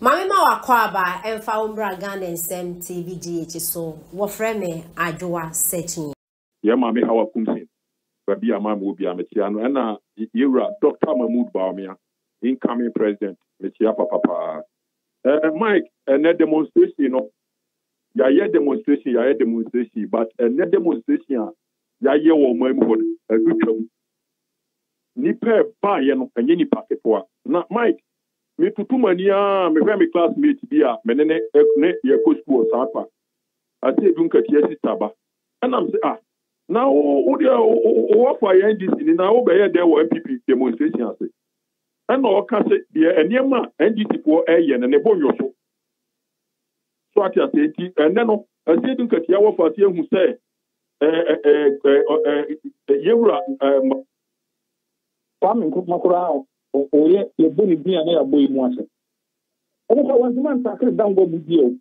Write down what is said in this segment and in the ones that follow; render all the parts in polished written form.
Mami ma wakwaba emfa umbra Ghana nsem TVGH so wofreme adwoa searching. Yeah, mami hawa kumsin. Baby ama mo bia metiano na yura Dr. Mahmoud Bawumia, incoming president metia papa. Mike, a demonstration no. Ya demonstration, but a demonstration ya wo mo a good nipa ba ye no enye nipa kepoa. Na Mike me tutumania me hwe me classmate bia me ne ye ko school sapa. Ati edunka tie sitaba. And I'm say now what for NDC ni na obeye there wo MPP demonstration ase. And no ka say the enema NDC for eye na ne bonyo so. So ati ase ti no ase edunka tie wo for ase hu say yewura Kwame Nkrumah oye ye boni bia na ya boy mu ase. Omo ka wanzima ntakre dango budio.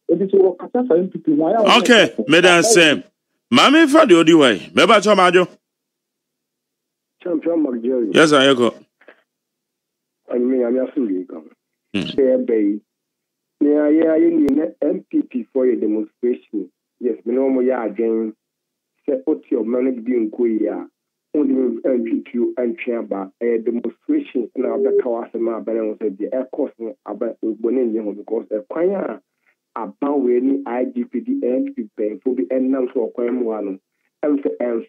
Edi so kata fa MPP mu ya. Okay, medan sem. Mami fa de odi way. Me ba cho majo. Champion Marjorie. Yes, I go. And me am asuri kan. Be ni MPP for a demonstration. Yes, me no mo ya again. Say put your money being kuya. Only MPP and Chamber a demonstration na the Kawasama balance the air cost about bonin because the choir about when IGPD MPP for the end now so kwamwano and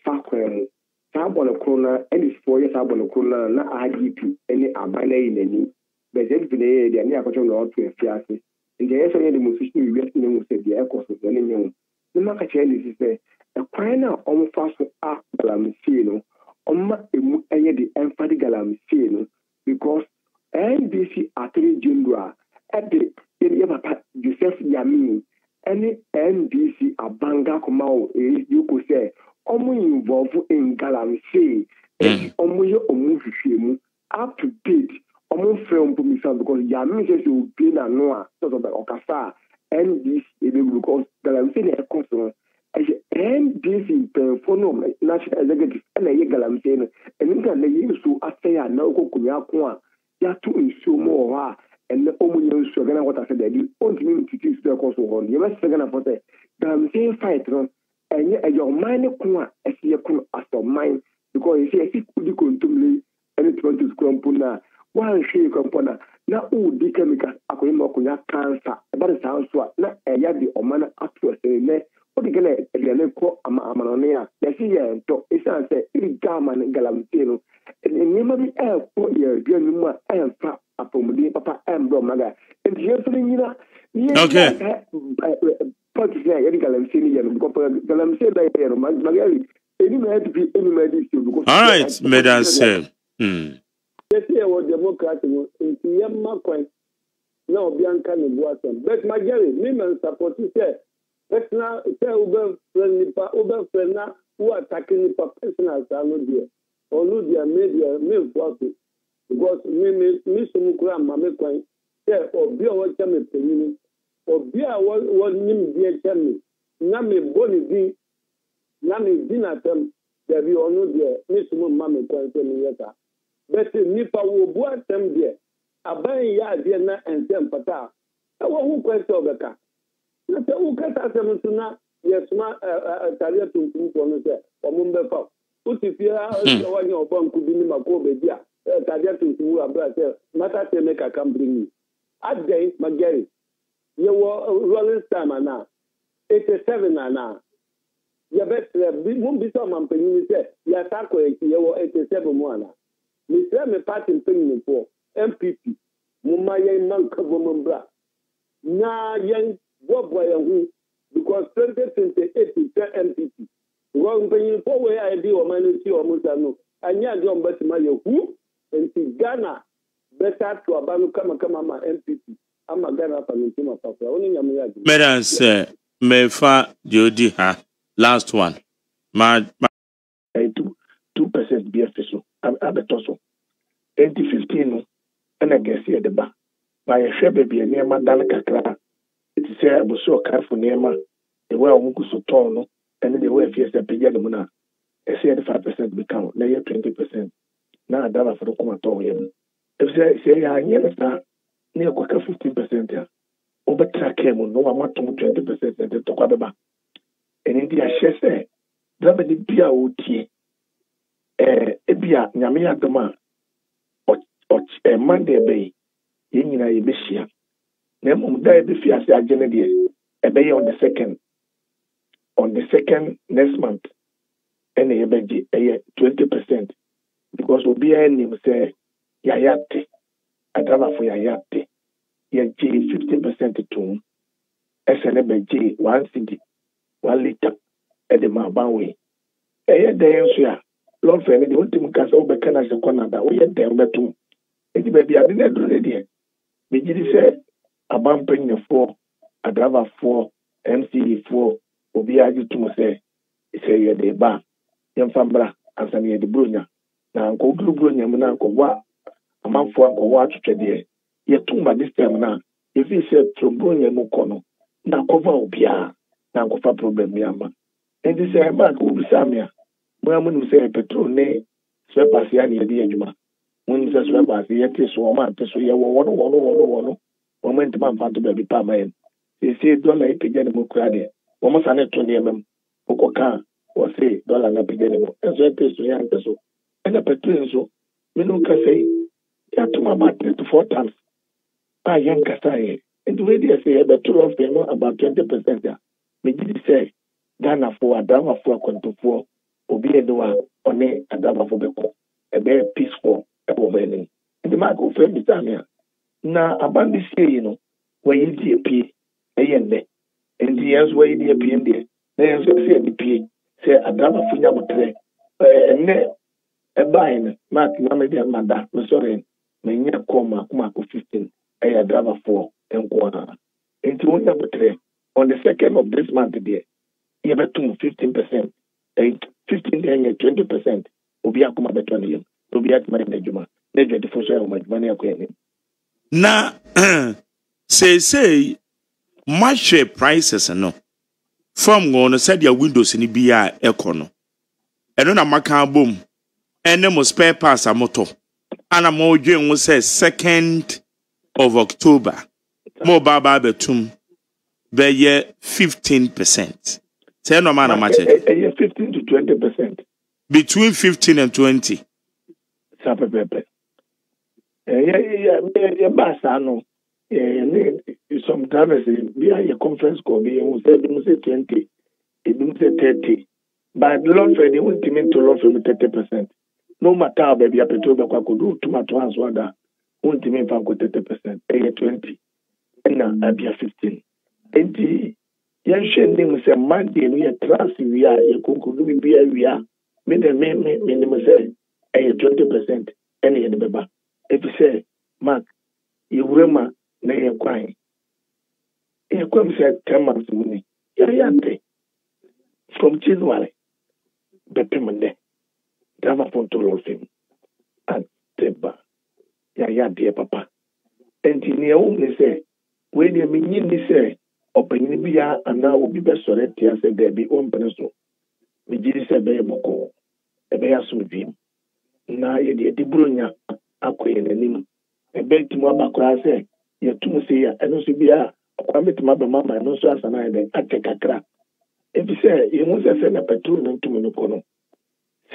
fakwam sabon corona any 4 years sabon corona na IGP any abana in any but just the area near control or to a fiasi in the area demonstration we get no say the air cost of any new no matter change is there a choir now almost fast up balamsino emu eye the emphatic galamsino because NDC Attorney General at the papa Joseph Yami any NDC abanga komao you could say involved in galamsey omo hwehwemu up to date film permission because Yami says you be na no sort of okasa NDC because galamsey na ekoso NDC perform national executive and a galamsey and then they use to after na okunya ko a ya to nsuo mo and the omunyo nsuo gana what I said the only to teach the course on you must gonna for say galamsey fight no and your mind ko a esi ko as your mind because you see esi kudi kontumle and it want to scrumpuna one share compona na udi chemical akoyima kunya cancer about the sound so na eya di omana atwa say ne odi gele ele ko amanone ya see to isa say iri gama galamsey no ni ma bi ko ye genu ma fa apomudi papa embro maga and you nyina okay part is ya galamsey ni ya because galamsey da ya magali any ma be any ma this because all right medan sem Yes, we democratic in Yamma coin. No, Bianca Nebuasan. But Magari, women support say, personal, say, Uber friendly, who are attacking the professionals are not there. Or no, their media, milk water. Because Miss Mukram, Mamma coin, say, or be a what chemist, or be a one name, dear chemist. Name Bonnie, Name dinner them, there be or no dear, Miss Mamma coin, but nipa wo bu atem de aban ya de na ensem pata e wo hu kwese obeka na te u kata sem tuna yesma taria tuntum ko no se omo mbefa utifia o wanye obanku bi ni mako beji a taria tuntum abra se mata se make can bring me adai magari ye wo rolling star na 87 na ye betre bi mun bi so mampanyi se ya tako ye wo 87 mu ana Mr. Me party paying for MPP. Muma yen man cover membra. Na yen bob who because 2028 is MPP. Wrong paying for where I do or manage or Musano. And ya don't bet my who and see Ghana better to Abanu Kama MPP. I'm a Ghana from Tima Papa. Only medan se me fa jodi ha last one ma 2% BFSO. Abetoso 2015 no na gesi edeba ba ye hwe baby enema dan kakra it say abuso kafo nema the way omuku so ton no and the way fiese pega no na e say 5% become na ye 20% na adala for ko to ye if say ya anye sa ne kwaka 15% ya obetra kemu no amatom 20% to kwa beba eni dia hyese driver ni bia otie ebia nyame ya dama Monday bay yɛnyina yɛbɛhyia na mmom da yɛbɛfi ase agye no deɛ ɛbɛyɛ on the second next month ɛna yɛbɛgye ɛyɛ 20% because obiara nim sɛ yɛayate adrabafo yɛayate yɛgye 15% tom ɛsɛ ne bɛgye 1 cedi 1 liter ɛde ma abanwe ɛyɛ dɛn nso a lɔmfɛ no deɛ wontimi ka sɛ wobɛka no ahyɛ kɔnada woyɛ dɛn wobɛtom enti baabi ade no aduru no deɛ megye di sɛ abampanyinafoɔ adrabafoɔ mcefoɔ obiara gye tom sɛ yɛde ba yɛmfa mbra ansa ne yɛde buronya na nkɔwoduru buronya mu na nkɔboa amanfoɔ nkɔwɔ atwetwɛdeɛ yɛtom ma this time no a yɛfii sɛ buronya mu kɔ no na akɔva obiara na nkɔfa problem bi ama enti sɛ ɛma ka wobisa me a moa mu nim sɛ petrol ne spɛpas ya ne yɛde adwuma monim sɛ spɛpas yɛte so wɔma ante so yɛwɔ wɔno wɔma ntima mfa to baabi pa ama yɛn sɛsie dɔla ɛpagya ne mu kora deɛ wɔma sa ne to nneɛma mu wokɔka wɔ se dɔla no apagya ne mu ɛnso ɛte so yɛante so ɛna petrol nso mene ka sɛ yɛatom about 3 to 4 times a yɛnkasaeɛ nti weideɛ sɛ yɛbɛto lɔfɛ no about 20% a megye di sɛ ghanafoɔ adrabafoɔ akwantofoɔ obi yɛ do a ɔne adrabafoɔ bɛkɔ ɛbɛyɛ peaceful ɛwɔ hɔ anim nti maaka wofrɛ bi saa me a na aban bi sie yi no wɔyɛ di apie ɛyɛ nnɛ nti yɛn nso wɔyɛ di apie deɛ na yɛn nso sɛ yɛde pie sɛ adrabafoɔ nya botrɛ ɛnnɛ ɛbaeɛ no maaka na mede amada mesɔre manya kɔ maako 15 ɛyɛ adrabafoɔ nko a nti wonya botrɛ on the 2nd of this month deɛ yɛbɛtom 15%. 15 deɛ 20%. Obi akoma bɛtɔ ne yam. Obi atuma yɛ n'adwuma. Na adwadifo so yɛ wɔn adwuma ne akɔ anim. Na say mahwɛ prices no from wɔn no sɛdeɛ windows ni bi a ɛkɔ no. Ɛno na maka bom. Ɛne mo spare parts amoto. Ana mo dwen wo sɛ 2nd of October. Mo baba betum bɛyɛ 15%. Say no man amache. 15 to 20%. Between 15 and 20. Sapepepe. Yeah, basa no. Some drivers we are a conference call. We say 20. It say 30. But loan for the ultimate to loan for 30%. No matter baby a petrol back could do too much once wada. Ultimate for 30%. 20. And now I be a 15. 20. Yɛnhwɛ nim sɛ Monday no yɛ trans wie a yɛkonkuru bibia wie a menim sɛ ɛyɛ 20% ɛne yɛde bɛba ɛfi sɛ mark yɛwura ma na yɛkwan yɛkwam sɛ 10 months mu ni yɛyɛante from January bɛpem nnɛ driver fontolo fim anteba yɛyɛadeɛ papa ɛnti neɛ wom ne sɛ wei deɛ menyi ni sɛ ɔpanyin bi ya ana obi bɛsɔre tia sɛ dabi ɔmpene so megye sɛ ɛbɛyɛ bɔkɔɔ ɛbɛyɛ asomdwem na yɛde buronya akɔ yɛn anim ɛbɛtumi aba koraa sɛ yɛtum sɛ yɛ ɛno nso bi a ɔkwa mɛtumi aba mama ɛno nso asa no ayɛ dɛn atɛ kakra ɛfi sɛ yɛhu sɛ na petrol no ntumi no kɔ no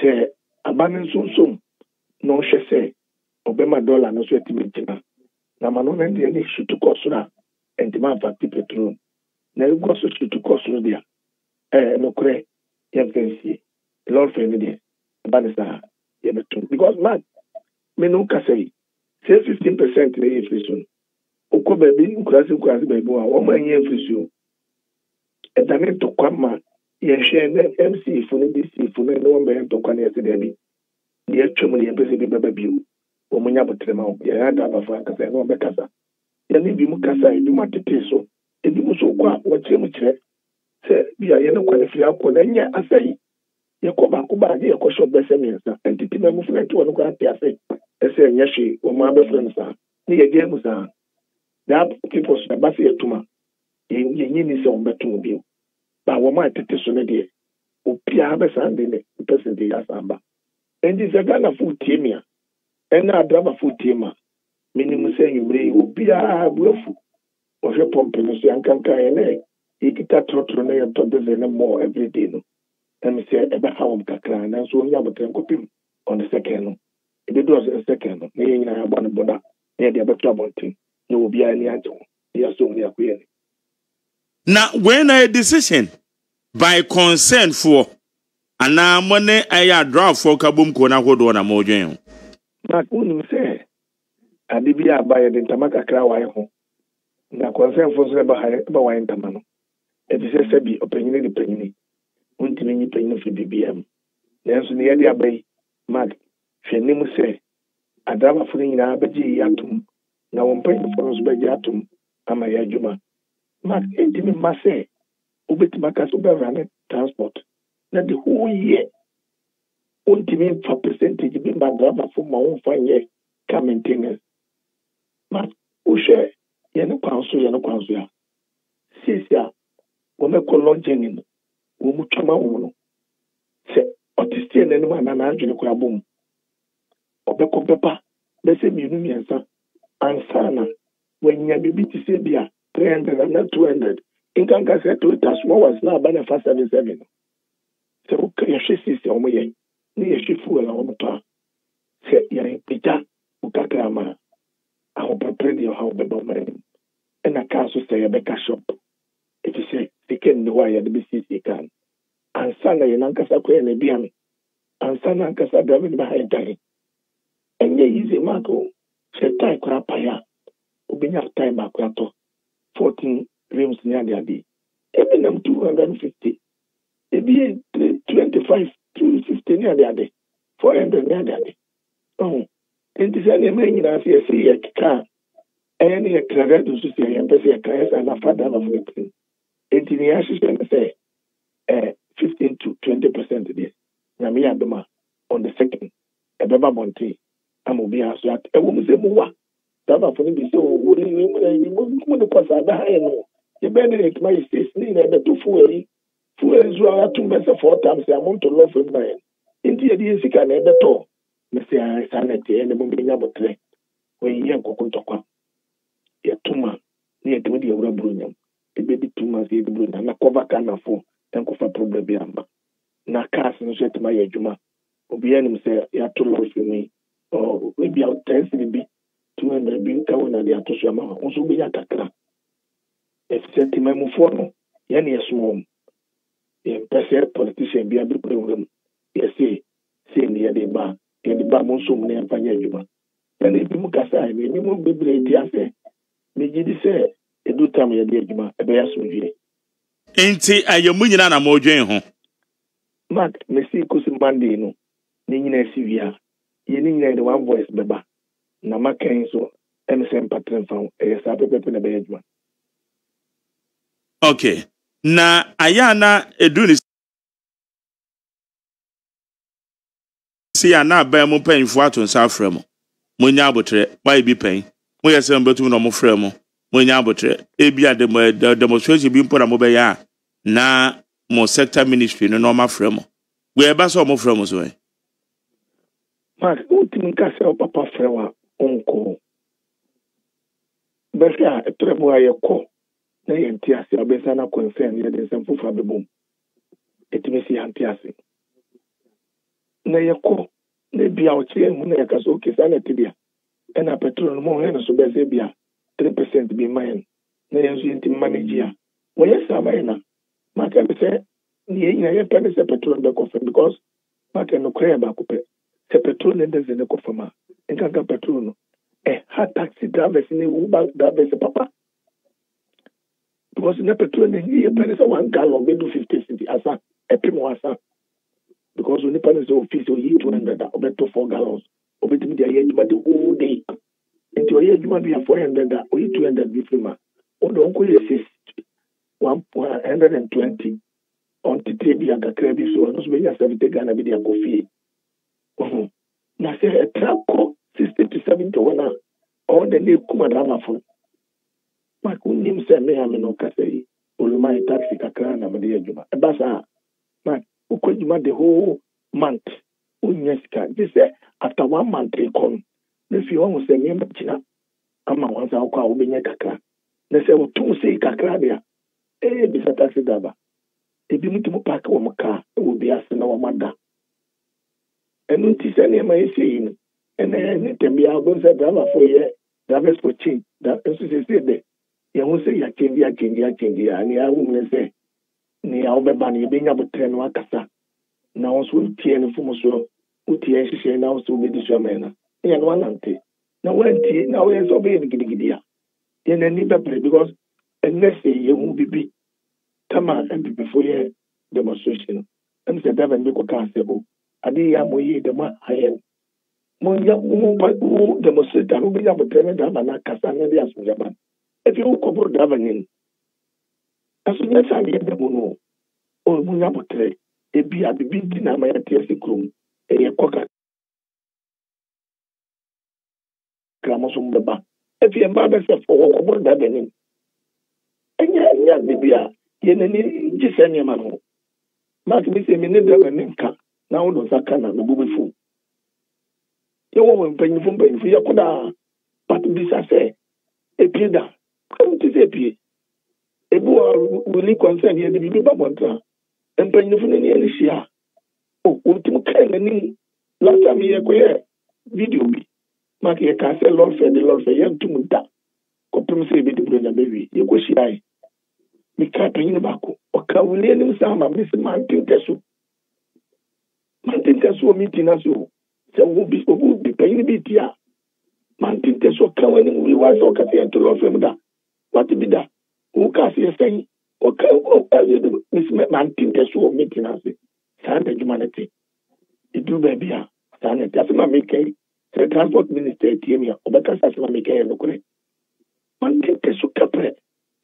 sɛ aba no nso nsom na ɔhwɛ sɛ ɔbɛma dɔla no so atumi gyina na ma no no deɛ ne hyetu kɔ soro a ɛntumi amfa te petrol na egu so tutu kɔsoro dia nokorɛ yɛmfɛnsie lɔɔre no deɛ ba ne saa yɛbɛtom because man me no kasa yi sɛ 15% na yɛ firi so no okɔ baabi nkurase baabi a wɔn anyɛ firi so ɛdane ntɔkwa ma yɛhwɛ na MC fo no DC fo no ne wɔn bɛyɛ ntɔkwa na yɛsɛ daabi deɛ atwam no yɛmpɛ sɛ bi bɛba bio wɔn nya botere ma yɛyɛ adabafo ankasa ɛna wɔbɛkasa yɛne bi mu kasa ebi mu atete so ebi mu so kɔ a wɔkyerɛ mu kyerɛ sɛ bi a yɛne kɔ ne firi akɔ na nyɛ asɛyi yɛkɔ baako baagye yɛkɔ hyɛ ɔbɛsɛ mmiɛnsa ɛntete ma mu funa nti wɔn kɔ ate ase ɛsɛ ɛnyɛ hwee wɔn abɛfrɛ no saa ne yɛgye mu saa daa people so ɛba sɛ yɛtuma yɛnyi ni sɛ wɔn bɛtum bio ba wɔn a tete so no deɛ obiara bɛsan de ne percent yɛ asan ba ɛnti sɛ Ghana fo tie mi a ɛna adraba fo tie ma minimum say you may be a willful of your pumping so yankanka and ikita trotro na to the more every day no let me say ebe how kakra na so nya botan kopim on the second it do us a second na yin na abon boda na dey beto abontin na obi ani anjo ya so ni akoye na when a decision by consent for ana money aya draft for kabum ko na hodo na modwen na kunu say ade bi abaye de tamaka kra wa ho na consent for so ba wa ntama no e bi se bi opanyini ni panyini untimi ni panyini fi BBM nanso ne yade abai mag hwene mu se adama funu nyina abaji yatum na won panyini for so baji yatum ama ya juma mag intimi ma se obetima ka so be run transport na the whole year untimi for percentage bi ma driver for ma won fa ye ka maintenance mag o share yene kwanso ya sisia womeko lodging no womu twama wo se otistie na nima na adwene kwa bom obeko pepa bese mienu miensa ansana wenya bibi ti se bia 300 na 200 inkanka se to ta small was na ba na 577 se o ka yehwe se o moye ni yehwe fuel na wo to se ya pita ukaka ama aho prepare your how be bomb na ka so se ya beka shop if you say tiken no why the BCC can ansana yenankasa ko na bia me ansana ankasa da me ba haidai enye yize mako se tai kwa paya obinya time akwato 14 rims ni ade ebi nam 250 ebi 25 250 ni ade 400 ni ade oh enti ne me nyina se se ya kika ene ya krado so se ya pese ya kaisa na fada na fukin enti ni asise say 15 to 20% this na me adoma on the second ebeba bonti amobi aso at ewo mu se mu wa daba fo ni bi so wo ni mu ni kwasa da ha no ye be ne kma yi state ni na be to fueli zu ara tum be se 4 times amount to love for man enti ye di sika na be to me se a sanete ene mo bi nya botre we ye kokontokwa ye tuma ni e tumi di ewra brunyam ebe di tuma se di brunyam na cover kana fo tenko fa problem bi amba na cars no so tuma ye adwuma obi anim se ya to lo fi mi o ebi out 10 bi 200 bi ka wona di ato so ama so bi ya kakra e se tima mu fo no ye ne yeso ye pese politician bi abi program ye se ne ye de ba mo so mu ne afanya adwuma na ebi mu kasa ebi mu bebre di ase me gidi se edu tam ye de adwuma e be ya so dwie enti ayemu nyina na modwen ho Mark, Messi kusi Monday no. Ni nyina si wia. Ye ni nyina de one voice beba. Na makan so MSM patron fa e sa pepe na be adwuma. Okay. Na ayana edu ni si ana ba mu panfo ato nsa afra mo. Monya abotre, why bi pen. Mo yesem betu no mo fra mo. Monya abotre. Ebi ade demonstration bi mpo na mo be ya. Na mo sector ministry no normal frame we eba so mo frame so e Mark ultimi ka se papa frewa onko besia etrebo ayeko na yenti ase obesa na concern ye de sem fufa bebom etimi si yanti ase na yeko na bia o tie hu na yakaso kisa na tibia ena petrol no mo he no so bese bia 3% bi mayen na yenso yenti manage ya wo yesa bayina Maka say ni ye pen se petrol be kofa because maka no krea ba ko pe se petrol ne de ne kofa ma enka petrol no ha taxi drivers ni uber drivers papa because ne petrol ne ye pen se 1 gallon be do 50 cedi asa epimo asa because when pen se office o yi 200 o be to 4 gallons o be timi dia ye juma the whole day enti o ye juma bi 400 o yi 200 bi frima o don ko ye 120 on the table and the credit so no be ya 70 Ghana be dia coffee na say a truck 60 to 70 one all the day kuma drama for ma ku nim se me am no ka say oluma taxi kakra na me dia juma e ba sa ma ku ko juma the whole month unyesika this after 1 month e come if you want say me china ama wansa akwa obenya kakra na sɛ wotum sei kakra dia bisa taxi daba ebi mutu park wo mka wo bi ase na wo mada enu ti sɛ ne ma esi yi no ene ne tembia go sɛ driver for ye driver for change that nso say de ye ho sɛ ya change ya ne ya wo ne sɛ ne ya wo beba ne ebenya botre no akasa na wo so tie ne fumo so utie hyehyɛ na wo so be di so amena ya no anante na wantie na wo so be gidigidi ya ye na ni bebre because unless ye hu bibi kama and before ye demonstration and the devil be ko ka se o ade ya mo yi de ma ayen mo ya mo pa mo demonstrate da mo ya botre da ba na kasa na dia so jaban if you ko bro da banin aso nya sa ye de mo no o mo ya botre e bia bibi di na ma ya tie se krum e ye koka kramo so mbeba if you mba be se fo ko bro da banin enya bibia ye nani jisanya manu mak mi se mi ne da banin ka na wo do saka na no bubefu ye wo mpanyifo ye koda pat bi sa se epie da kam ti se epie ebu wili concern ye bi ba montra mpanyifo ne ne hia o tim kai nani last time ye ko ye video bi mak ye ka se lord fe ye ntum da ko pem se bi di bro na bewi ye ko hia mi ka panyin ba ko o ka wili ne sa ma mi se man tin tesu o meeting aso se wo bi panyin bi tia man tin tesu ka wani wili wa so ka se to lo fe mu da what bi da wo ka se sen o ka mi se man tin tesu o meeting aso sa da humanity idu ba bia sa na ta se ma me kai se transport minister tiemia o ba ka sa se ma me kai no kure man tin tesu ka pre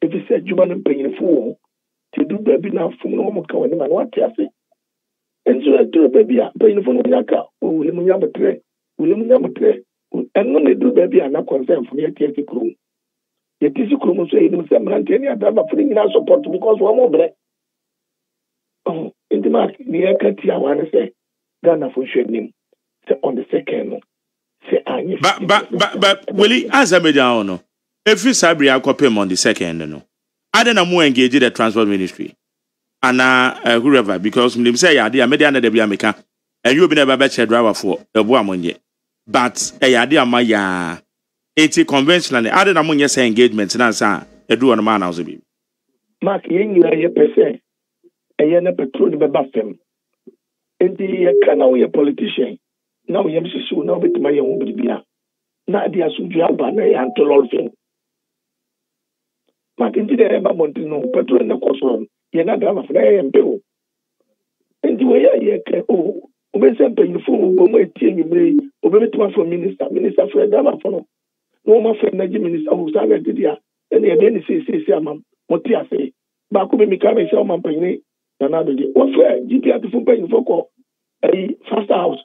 if you say human panyin fu ti du ba bi na fu no mo ka wani man what ya se enso eto baby a payin fo no nyaka o wule mu nyabotre enno ne du baby a na concern fo ye tie sikru so e dum se mrante ni adaba fo ni na support because one more bre oh in mark ni e ka ti awan se Ghana fo hwenim se on the second se anyi but wili azamedia no every sabri akopem on the second no adena mu engage the transport ministry whoever because me say ya dey media na dey bia meka and you be na ba che driver for ebu amonye but ya dey ama ya eti conventional ade na monye say engagement na sa edu on ma na so bi mark yennyira ye pese eye na petrol be ba fem enti ye kana wo ye politician na wo ye msisu na obetima ye hu bibia na ade asudua aba na ya antolol fem mark enti dey ba montino petrol na koso ye na drama for na mpe o enti we ye ke o be se mpanyifo bo mo etie nyimre o be betima for minister for drama for no ma for energy minister o sa ga didia ene ye be ni se amam mo ti ase ba ko be mi ka me se o ma mpanyini na na be o for GPR for mpanyifo ko first house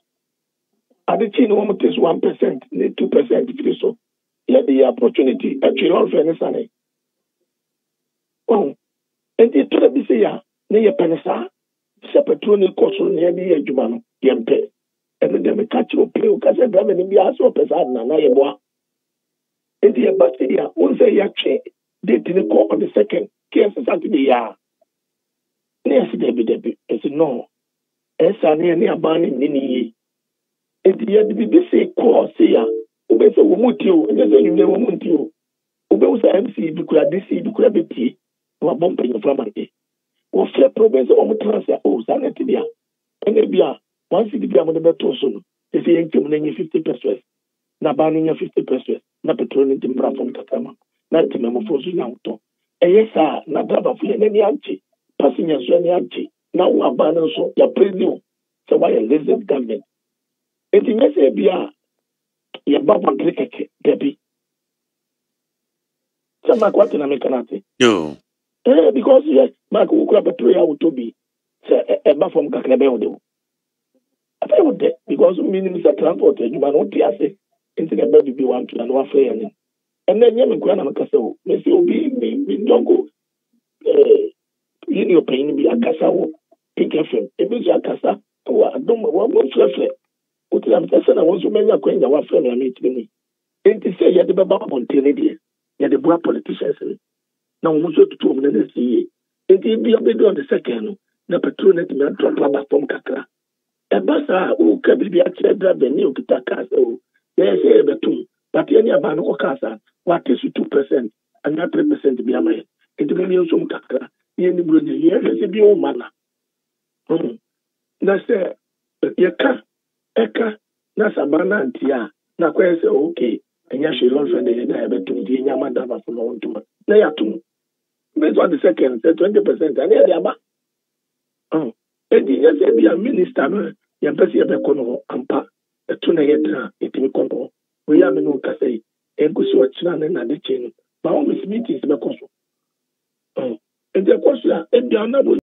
ade chi no mo tes 1% ne 2% free so ye the opportunity actually all fairness ane oh enti to be say ya ne ye penesa se petrol ni koso ne ye adwuma no ye mpe ene de me catch o play o ka se driver ni bia so pesa na ye boa enti ye ba say ya o say ya twe date ni call on the second case Saturday ya ne se debi esi no esa ne abani ni enti ye de bi say call say ya o be say wo mutio ene say you wo mutio o be say MC bi kura DC bi kura beti wa bomba yo fama e o fre province o mo transfer o sanete bia ene bia once di bia mo de beto so no e say enkem na 50% na ba no 50% na petrol ni timbra fom tatama na timemo fo so nya uto e yesa na draba fu ye ni anchi passenger so ni anchi na wa ba no so ya preview so why lazy government e ti nyese bia ye ba ba keke debi sama kwati na mekanate yo because yes, Mark Ukra Petroya would to be a buff from Kakabel. I would because Minister Transport, you might not be assay into the baby be one to an one flay. And then Yemen Grana Casso, Messi will be don't go in your pain be a Cassao, Pink FM, a bit of Cassa, or I don't want one flare. What I'm saying, I want to make a queen of one friend I meet me. enti sɛ yɛde bɛba abɔntene deɛ yɛde boa politicians na wɔn nso tutu wɔn nan si yie enti bi abɛdi on the second no na petrol net mi drop aba fam kakra ɛba saa o ka biribi akyerɛ driver ne okita kaa sɛ o yɛyɛ sɛ yɛbɛtum but yɛne aba no kɔ kaa saa wate so 2% anya 3% bi ama yɛ enti mo yɛn nso mu kakra yɛn ni buro ne yɛhwɛ sɛ bi o ma na na sɛ yɛka ɛka na sabana ntia na kwɛ sɛ okay anya hwɛ lɔnfɛ de yɛ da yɛbɛtum di nya ma daba fo no ntoma na yɛatum based on the second say 20% and yɛ de aba enti yɛ sɛ bi a minister no yɛmpɛ sɛ yɛbɛkɔ no ampa ɛto na yɛdena ɛtumi kɔ no wɔyɛ ame no kasa yi ɛnkosi ɔkyena ne nade kyɛ no ma wɔn meetings bɛkɔ so enti ɛkɔ so a ebia na